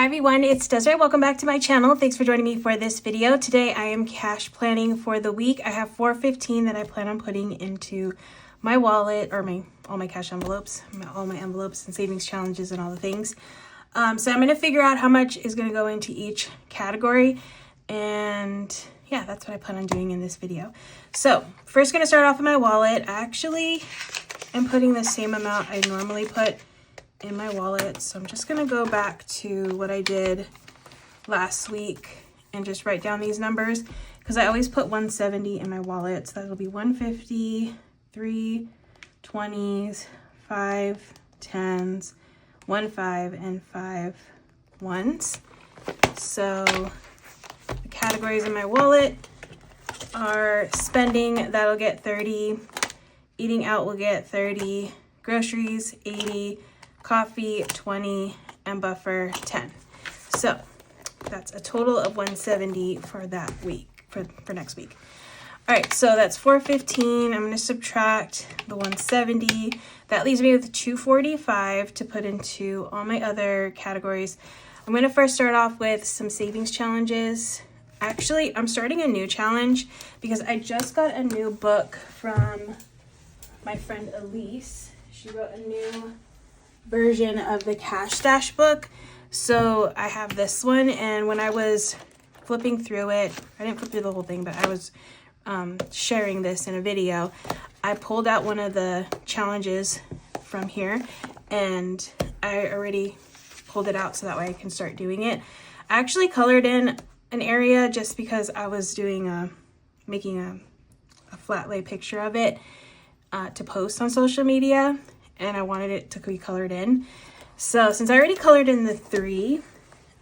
Hi everyone, it's Desiree. Welcome back to my channel. Thanks for joining me for this video. Today I am cash planning for the week. I have $4.15 that I plan on putting into my wallet or all my cash envelopes, all my envelopes and savings challenges and all the things. So I'm going to figure out how much is going to go into each category, and yeah, that's what I plan on doing in this video. So first going to start off with my wallet. I actually am putting the same amount I normally put in my wallet, so I'm just gonna go back to what I did last week and just write down these numbers, because I always put 170 in my wallet, so that'll be 150, 3 20s, 5 10s, 1 5, and 5 1s. So the categories in my wallet are spending, that'll get 30, eating out will get 30, groceries 80, coffee 20, and buffer 10. So that's a total of 170 for that week, for next week. All right, so that's 415. I'm going to subtract the 170. That leaves me with 245 to put into all my other categories. I'm going to first start off with some savings challenges. Actually, I'm starting a new challenge because I just got a new book from my friend Ilysse. She wrote a new version of the Cash Stash book. So I have this one, and when I was flipping through it, I didn't flip through the whole thing, but I was sharing this in a video. I pulled out one of the challenges from here, and I already pulled it out so that way I can start doing it. I actually colored in an area just because I was doing making a flat lay picture of it to post on social media, and I wanted it to be colored in. So since I already colored in the 3,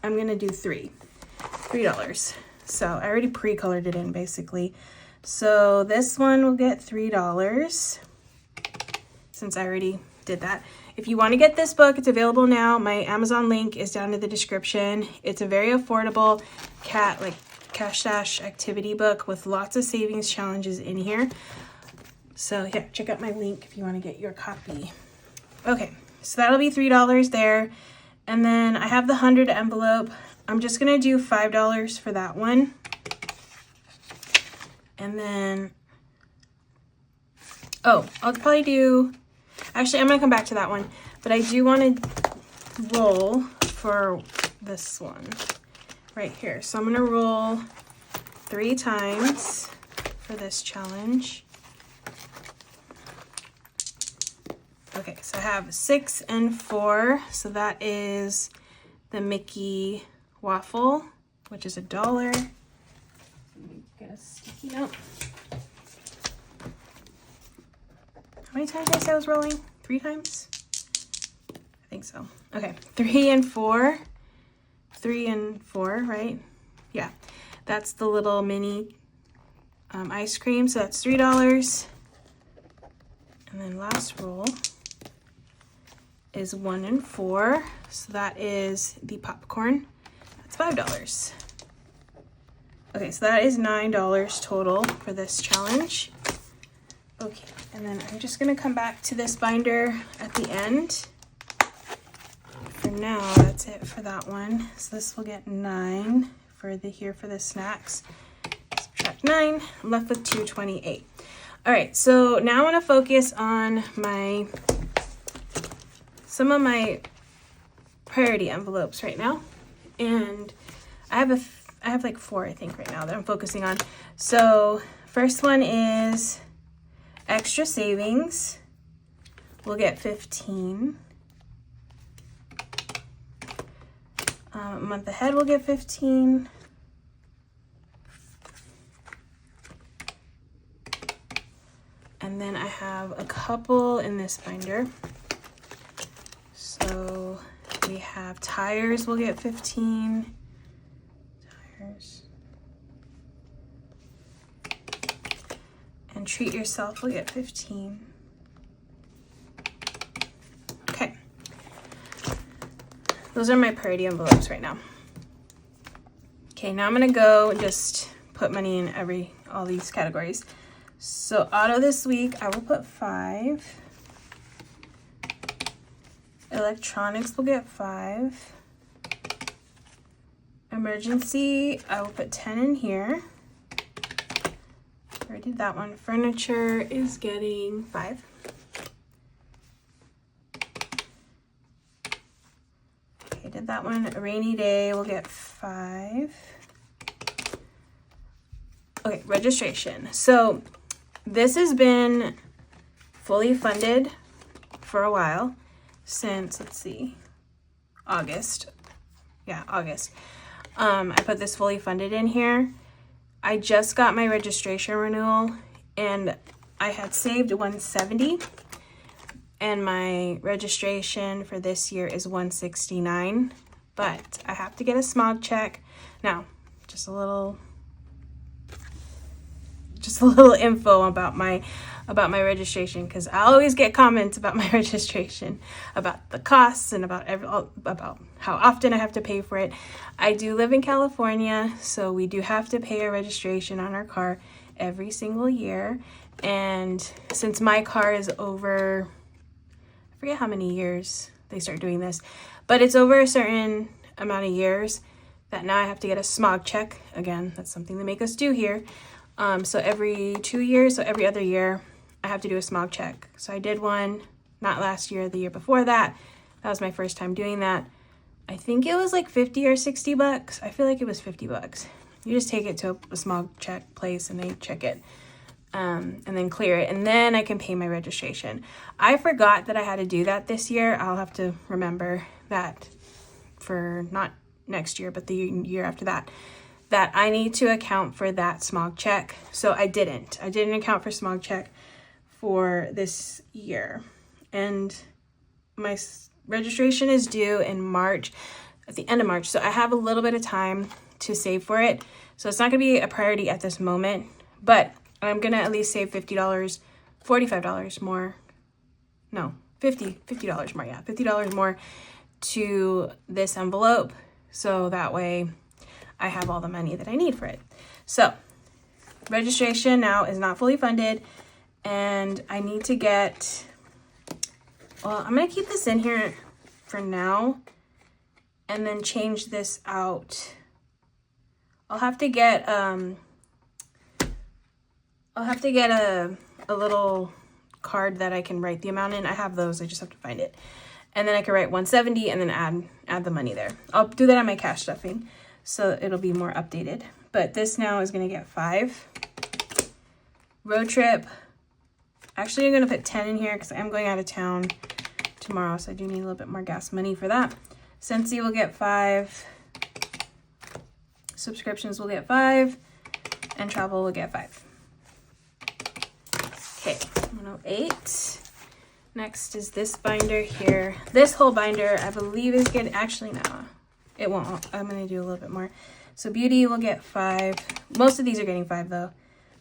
I'm gonna do $3. So I already pre-colored it in basically. So this one will get $3 since I already did that. If you want to get this book, it's available now. My Amazon link is down in the description. It's a very affordable cash stash activity book with lots of savings challenges in here. So yeah, check out my link if you want to get your copy. Okay, so that'll be $3 there. And then I have the 100 envelope. I'm just gonna do $5 for that one. And then, oh, I'll probably do, actually I'm gonna come back to that one, but I do wanna roll for this one right here. So I'm gonna roll 3 times for this challenge. Okay, so I have 6 and 4, so that is the Mickey waffle, which is $1. Let me get a sticky note. How many times did I say I was rolling? 3 times? I think so. Okay, 3 and 4. 3 and 4, right? Yeah, that's the little mini ice cream, so that's $3. And then last roll is 1 and 4, so that is the popcorn. That's $5. Okay, so that is $9 total for this challenge. Okay, and then I'm just gonna come back to this binder at the end. For now, that's it for that one. So this will get 9 for the snacks. Subtract 9, I'm left with 228. All right, so now I want to focus on some of my priority envelopes right now, and I have like 4 I think right now that I'm focusing on. So first one is extra savings. We'll get 15. A month ahead we'll get 15. And then I have a couple in this binder. So we have tires will get 15. Tires. And treat yourself will get 15. Okay. Those are my priority envelopes right now. Okay, now I'm gonna go and just put money in all these categories. So auto this week, I will put 5. Electronics will get 5. Emergency, I will put 10 in here. I did that one. Furniture is getting 5. Okay, did that one. A rainy day will get 5. Okay, registration. So this has been fully funded for a while, since, let's see, August. Yeah, August. I put this fully funded in here. I just got my registration renewal, and I had saved $170, and my registration for this year is $169, but I have to get a smog check. Now, just a little info about my registration, because I always get comments about my registration, about the costs and about how often I have to pay for it. I do live in California, so we do have to pay a registration on our car every single year. And since my car is over, I forget how many years they start doing this, but it's over a certain amount of years that now I have to get a smog check. Again, that's something they make us do here. So every 2 years, so every other year, I have to do a smog check. So I did one, not last year, the year before that. That was my first time doing that. I think it was like 50 or 60 bucks. I feel like it was 50 bucks. You just take it to a smog check place and they check it, and then clear it. And then I can pay my registration. I forgot that I had to do that this year. I'll have to remember that for not next year, but the year after that I need to account for that smog check. So I didn't account for smog check for this year. And my registration is due in March, at the end of March. So I have a little bit of time to save for it. So it's not gonna be a priority at this moment, but I'm gonna at least save $50, $45 more. No, $50 more, yeah, $50 more to this envelope. So that way I have all the money that I need for it. So registration now is not fully funded, and I need to get, well, I'm gonna keep this in here for now and then change this out. I'll have to get a little card that I can write the amount in. I have those, I just have to find it. And then I can write 170 and then add the money there. I'll do that on my cash stuffing, so it'll be more updated. But this now is gonna get 5. Road trip, actually I'm gonna put 10 in here because I'm going out of town tomorrow, so I do need a little bit more gas money for that. Scentsy will get 5. Subscriptions will get 5. And travel will get 5. Okay, 108. Next is this binder here. This whole binder, I believe, is getting, actually no, it won't. I'm gonna do a little bit more. So beauty will get 5. Most of these are getting 5 though.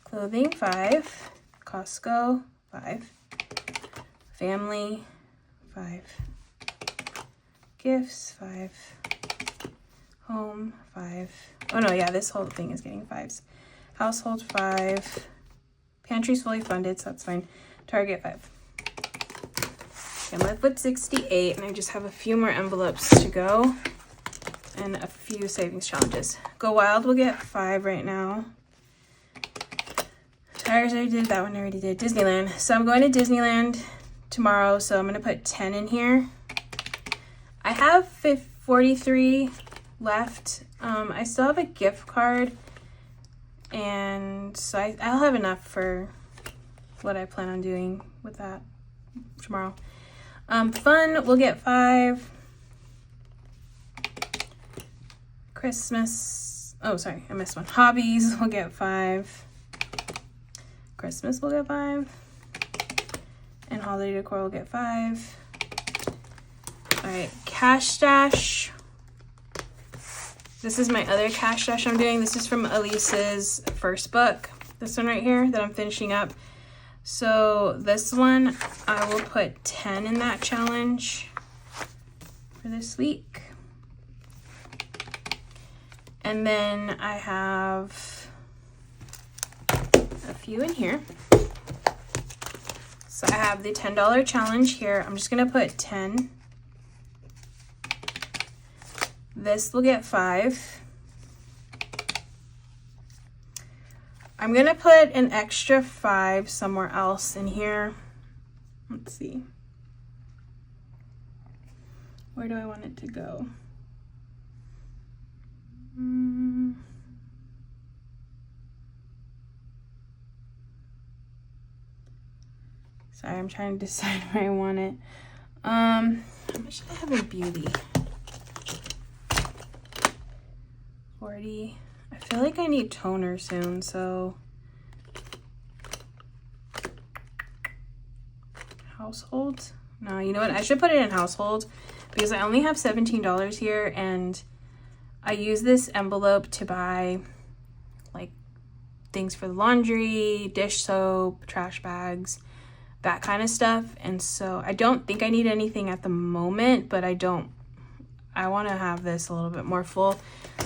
Clothing, 5. Costco, 5. Family, 5. Gifts, 5. Home, 5. Oh no, yeah, this whole thing is getting 5s. Household, 5. Pantry's fully funded, so that's fine. Target, 5. I'm left with 68, and I just have a few more envelopes to go and a few savings challenges. Go Wild will get 5 right now. Tires, I did that one. I already did. Disneyland. So I'm going to Disneyland tomorrow, so I'm going to put 10 in here. I have 43 left. I still have a gift card, and so I'll have enough for what I plan on doing with that tomorrow. Fun will get 5. Christmas, oh sorry, I missed one. Hobbies will get 5. Christmas will get 5. And holiday decor will get 5. All right, cash stash. This is my other cash stash I'm doing. This is from Ilysse's first book. This one right here that I'm finishing up. So this one, I will put 10 in that challenge for this week. And then I have a few in here. So I have the $10 challenge here. I'm just gonna put 10. This will get 5. I'm gonna put an extra 5 somewhere else in here. Let's see. Where do I want it to go? Sorry, I'm trying to decide where I want it. How much should I have in beauty? 40. I feel like I need toner soon, so household? No, you know what? I should put it in household because I only have $17 here, and I use this envelope to buy like things for the laundry, dish soap, trash bags, that kind of stuff. And so I don't think I need anything at the moment, but I want to have this a little bit more full.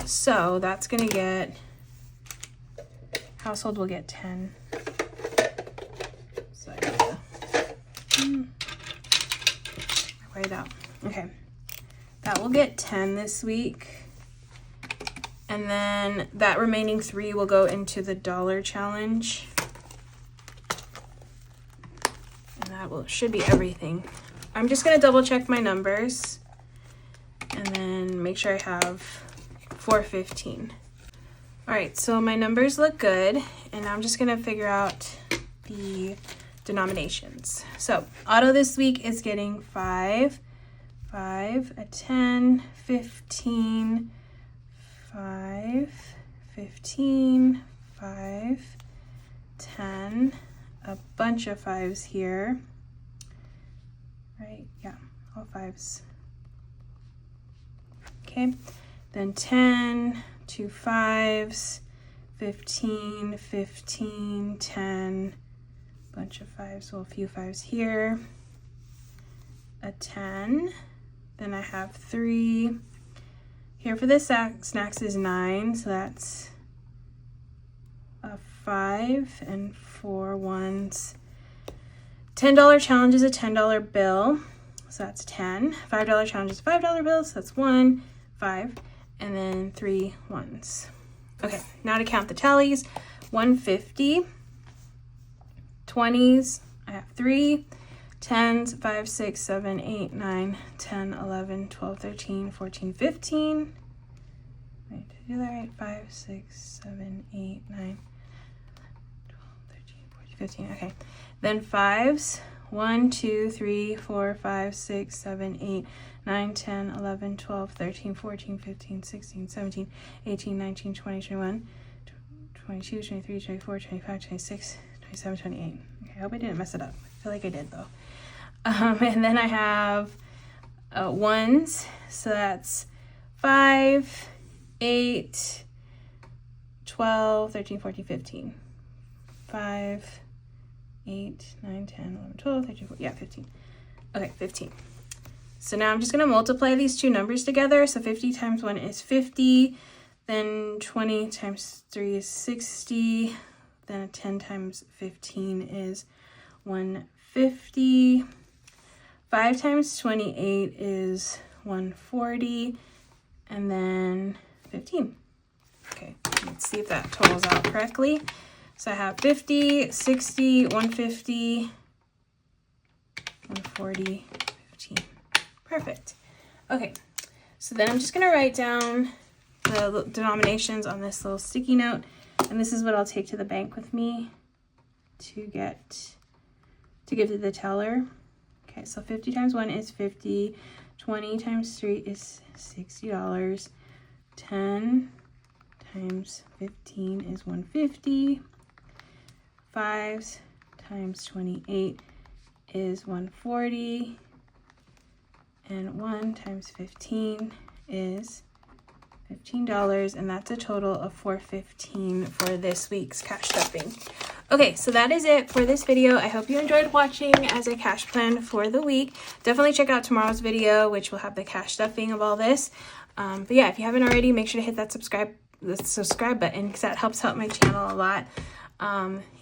So that's going to get, household will get 10. So I gotta write it out. Okay. That will get 10 this week. And then that remaining 3 will go into the dollar challenge. And that should be everything. I'm just going to double check my numbers and then make sure I have 415. All right, so my numbers look good, and I'm just going to figure out the denominations. So auto this week is getting 5, a 10, 15, 5, 15, 5, 10, a bunch of 5s here, right? Yeah, all 5s. Okay, then 10, 2 5s, 15, 15, 10, bunch of 5s, so a few 5s here, a 10, then I have 3. Here for the snacks is 9, so that's a 5 and 4 1s. $10 challenge is a $10 bill, so that's 10. $5 challenge is a $5 bill, so that's 1, 5, and then 3 1s. Okay, now to count the tallies. 150, 20s, I have 3, 10s, 5, 6, 7, 8, 9, 10, 11, 12, 13, 14, 15. Wait, did I do that right? 5, 6, 7, 8, 9, 12, 13, 14, 15. Okay. Then 5s. 1, 2, 3, 4, 5, 6, 7, 8, 9, 10, 11, 12, 13, 14, 15, 16, 17, 18, 19, 20, 21, 22, 23, 24, 25, 26, 27, 28. Okay, I hope I didn't mess it up. I feel like I did though. And then I have 1s, so that's 5, 8, 12, 13, 14, 15. 5, 8, 9, 10, 11, 12, 13, 14, yeah, 15. Okay, 15. So now I'm just going to multiply these two numbers together. So 50 times 1 is 50. Then 20 times 3 is 60. Then 10 times 15 is 150. 5 times 28 is 140. And then 15. Okay, let's see if that totals out correctly. So I have 50, 60, 150, 140, 15. Perfect. Okay, so then I'm just going to write down the denominations on this little sticky note, and this is what I'll take to the bank with me to give to the teller. Okay, so 50 times 1 is 50, 20 times 3 is $60, 10 times 15 is 150, 5 times 28 is 140, and 1 times 15 is $15, and that's a total of $415 for this week's cash stuffing. Okay, so that is it for this video. I hope you enjoyed watching as I cash plan for the week. Definitely check out tomorrow's video, which will have the cash stuffing of all this. But yeah, if you haven't already, make sure to hit that subscribe button because that helps out my channel a lot.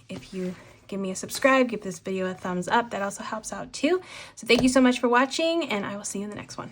If you give me a subscribe, give this video a thumbs up, that also helps out too. So thank you so much for watching, and I will see you in the next one.